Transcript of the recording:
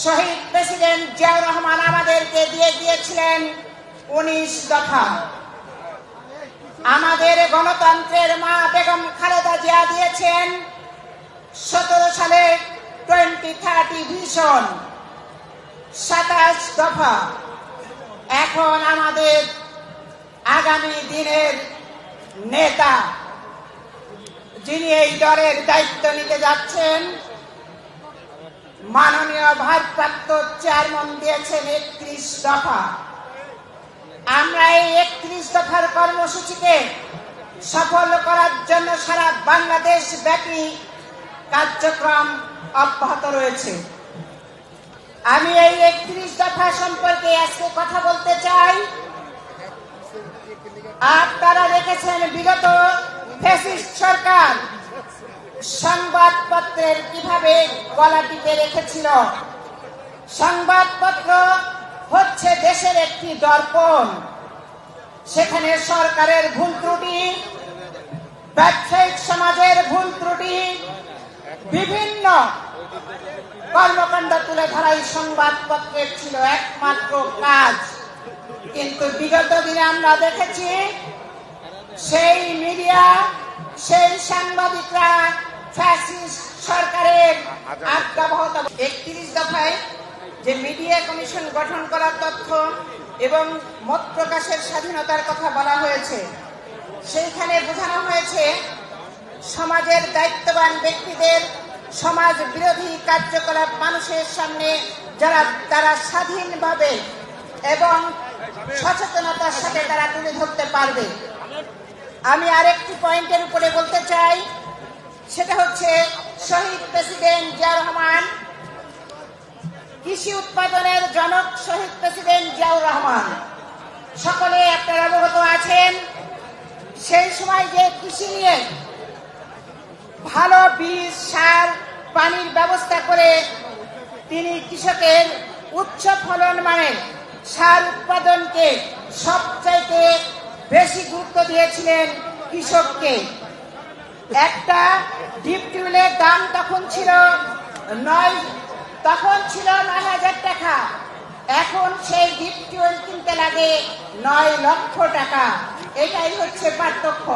শহীদ president Ziaur Rahman আমাদেরকে দিয়ে গিয়েছিলেন ১৯ দফা। আমাদের গণতন্ত্রের মা বেগম খালেদা জিয়া দিয়েছেন ১৭ সালে 2030 ভিশন ২৭ দফা। এখন আমাদের আগামী দিনের নেতা যিনি এই দলের দায়িত্ব নিতে যাচ্ছেন, মাননীয় ভারপ্রাপ্ত চেয়ারম্যান দিয়েছেন ৩১ দফা। আমরা এই ৩১ দফার কর্মসূচিকে সফল করার জন্য সারা বাংলাদেশ ব্যাপী কার্যক্রম অব্যাহত রয়েছে। আমি এই ৩১ দফা সম্পর্কে আজকে কথা বলতে চাই। আপনারা দেখেছেন বিগত ফ্যাসিস্ট সরকার সংবাদপত্রের কিভাবে গলা টিপে রেখেছিল। সংবাদপত্র হচ্ছে দেশের একটি দর্পণ। সেখানে সরকারের ভুল ত্রুটি, ব্যবসায়িক সমাজের ভুল ত্রুটি, বিভিন্ন কর্মকাণ্ড তুলে ধরাই সংবাদপত্রের ছিল একমাত্র কাজ। কিন্তু বিগত দিনে আমরা দেখেছি সেই মিডিয়া, সেই সাংবাদিকরা ফ্যাসিস্ট সরকারের আজ্ঞাবহতা। ৩১ দফায় যে মিডিয়া কমিশন গঠন করার তথ্য এবং মত প্রকাশের স্বাধীনতার কথা বলা হয়েছে, সেইখানে বোঝানো হয়েছে সমাজের দায়িত্ববান ব্যক্তিদের সমাজ বিরোধী কার্যকলাপ মানুষের সামনে তারা স্বাধীনভাবে এবং সচেতনতার সাথে তারা তুলে ধরতে পারবে। আমি আরেকটি পয়েন্টের উপরে বলতে চাই, সেটা হচ্ছে শহীদ প্রেসিডেন্ট জিয়াউর রহমান, কৃষি উৎপাদনের জনক শহীদ প্রেসিডেন্ট জিয়াউর রহমান। সকলে আপনারা অবগত আছেন, সেই সময় যে কৃষি নিয়ে ভালো বীজ, সার, পানির ব্যবস্থা করে তিনি কৃষকের উচ্চ ফলন মানের সার উৎপাদনকে সবচাইতে বেশি গুরুত্ব দিয়েছিলেন কৃষককে। একটা ডিপ টিউবের দাম তখন ছিল ৯,০০০ টাকা। এখন সেই ডিপ টিউব কিনতে লাগে ৯ লক্ষ টাকা। এটাই হচ্ছে পার্থক্য।